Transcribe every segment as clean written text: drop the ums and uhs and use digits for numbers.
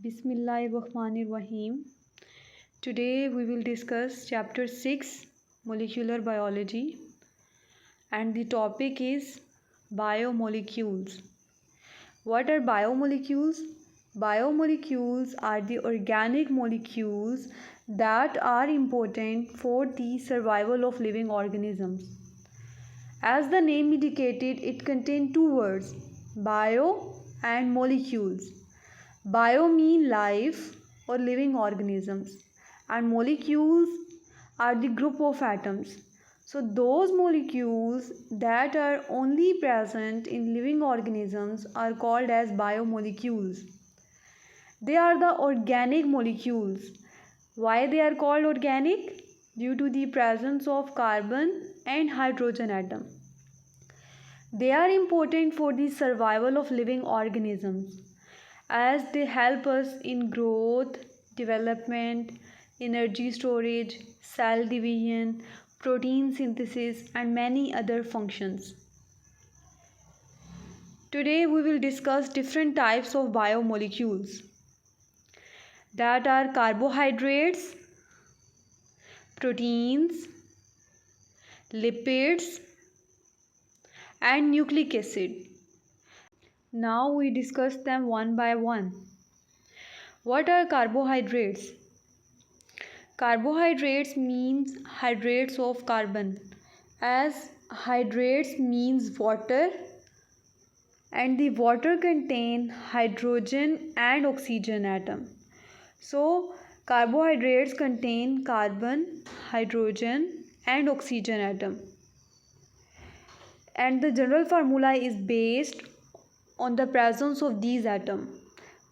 Bismillahirrahmanirrahim. Today we will discuss chapter 6 molecular biology and the topic is biomolecules. What are biomolecules? Biomolecules are the organic molecules that are important for the survival of living organisms. As the name indicated, it contains two words, bio and molecules. Bio mean life or living organisms and molecules are the group of atoms. So those molecules that are only present in living organisms are called as biomolecules. They are the organic molecules. Why they are called organic? Due to the presence of carbon and hydrogen atom. They are important for the survival of living organisms as they help us in growth, development, energy storage, cell division, protein synthesis, and many other functions. Today we will discuss different types of biomolecules that are carbohydrates, proteins, lipids, and nucleic acid. Now we discuss them one by one. What are carbohydrates? Carbohydrates means hydrates of carbon, as hydrates means water and the water contain hydrogen and oxygen atom. So carbohydrates contain carbon, hydrogen and oxygen atom. And the general formula is based on the presence of these atoms,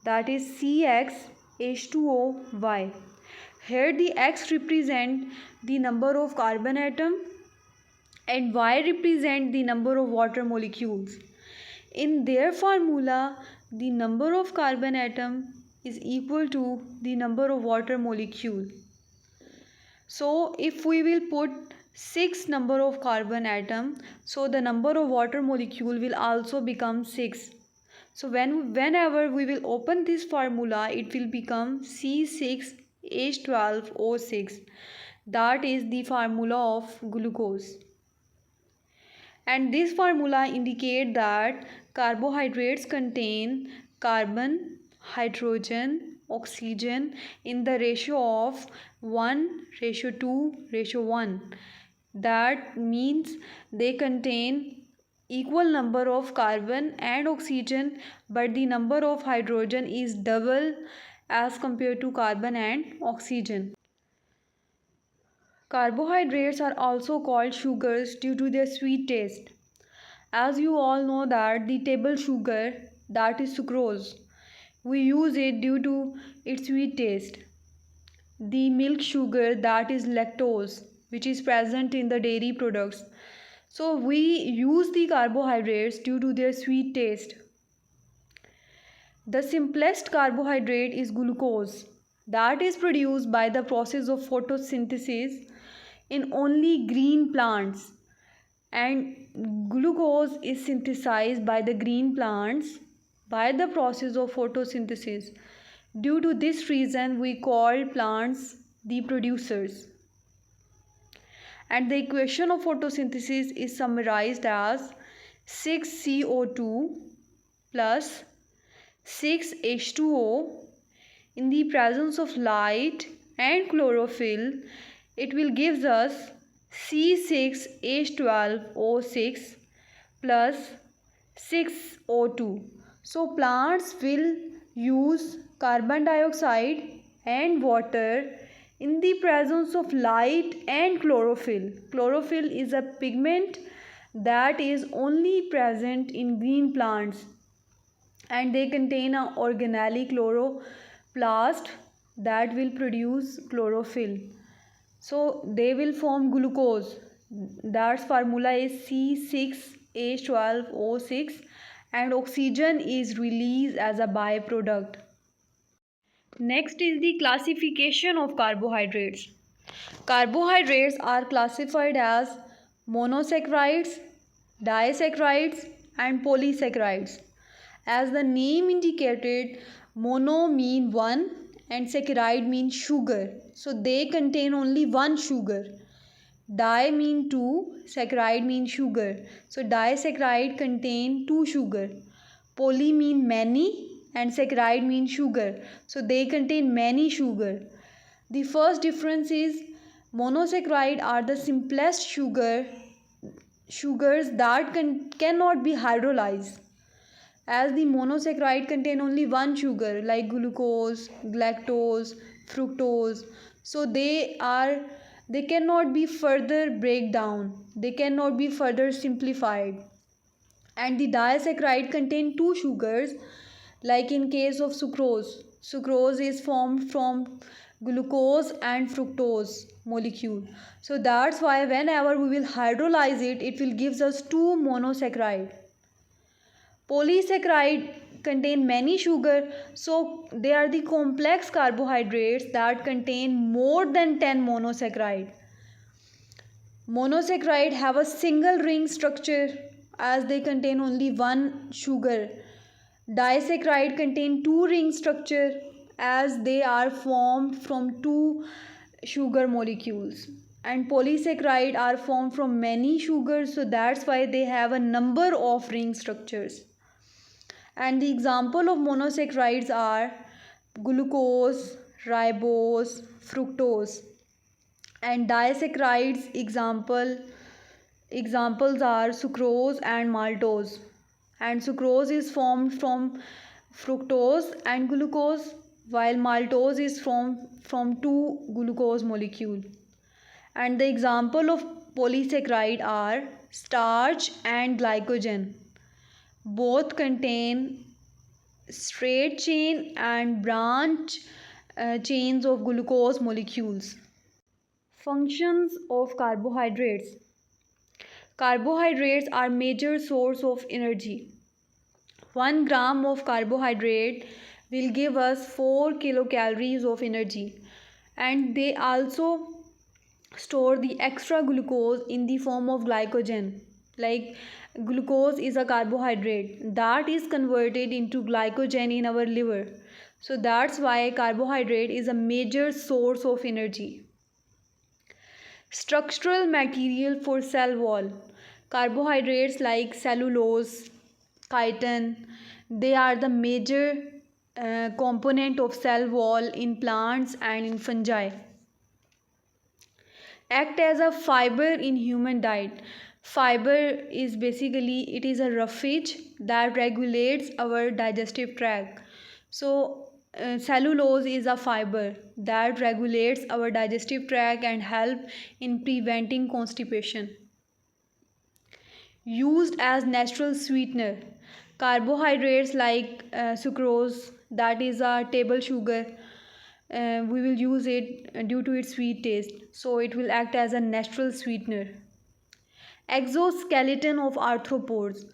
that is CxH2O_Y. Here the X represent the number of carbon atom and Y represent the number of water molecules. In their formula, the number of carbon atom is equal to the number of water molecule. So if we will put 6 number of carbon atom, so the number of water molecule will also become 6. So whenever we will open this formula, it will become C6H12O6. That is the formula of glucose. And this formula indicates that carbohydrates contain carbon, hydrogen, oxygen in the ratio of 1:2:1. That means they contain equal number of carbon and oxygen, but the number of hydrogen is double as compared to carbon and oxygen. Carbohydrates are also called sugars due to their sweet taste. As you all know that the table sugar, that is sucrose, we use it due to its sweet taste. The milk sugar, that is lactose, which is present in the dairy products. So we use the carbohydrates due to their sweet taste. The simplest carbohydrate is glucose, that is produced by the process of photosynthesis in only green plants, and glucose is synthesized by the green plants by the process of photosynthesis. Due to this reason we call plants the producers. And the equation of photosynthesis is summarized as 6CO2 plus 6H2O in the presence of light and chlorophyll. It will give us C6H12O6 plus 6O2. So plants will use carbon dioxide and water in the presence of light and chlorophyll. Chlorophyll is a pigment that is only present in green plants and they contain an organelle chloroplast that will produce chlorophyll. So they will form glucose. That formula is C6H12O6 and oxygen is released as a byproduct. Next is the classification of carbohydrates. Carbohydrates are classified as monosaccharides, disaccharides and polysaccharides. As the name indicated, Mono mean one and saccharide mean sugar. So they contain only one sugar. Di mean two, saccharide mean sugar. So disaccharide contain two sugar. Poly mean many and saccharide mean sugar. So they contain many sugar. The first difference is monosaccharide are the simplest sugars that cannot be hydrolyzed, as the monosaccharide contain only one sugar like glucose, galactose, fructose. So they cannot be further break down, they cannot be further simplified. And the disaccharide contain two sugars, like in case of sucrose is formed from glucose and fructose molecule. So that's why whenever we will hydrolyze it, it will gives us two monosaccharide. Polysaccharide contain many sugar, so they are the complex carbohydrates that contain more than 10 monosaccharide. Monosaccharide have a single ring structure as they contain only one sugar. Disaccharide contain two ring structure as they are formed from two sugar molecules. And polysaccharide are formed from many sugars, so that's why they have a number of ring structures. And the example of monosaccharides are glucose, ribose, fructose. And disaccharides examples are sucrose and maltose. And sucrose is formed from fructose and glucose, while maltose is from two glucose molecule. And the example of polysaccharide are starch and glycogen. Both contain straight chain and branch chains of glucose molecules. Functions of carbohydrates. Carbohydrates are major source of energy. 1 gram of carbohydrate will give us 4 kilocalories of energy, and they also store the extra glucose in the form of glycogen. Like glucose is a carbohydrate that is converted into glycogen in our liver. So that's why carbohydrate is a major source of energy. Structural material for cell wall. Carbohydrates like cellulose, chitin, they are the major component of cell wall in plants and in fungi. Act as a fiber in human diet. Fiber is basically it is a roughage that regulates our digestive tract. So cellulose is a fiber that regulates our digestive tract and help in preventing constipation. Used as natural sweetener. Carbohydrates like sucrose, that is a table sugar, we will use it due to its sweet taste, so it will act as a natural sweetener. Exoskeleton of arthropods.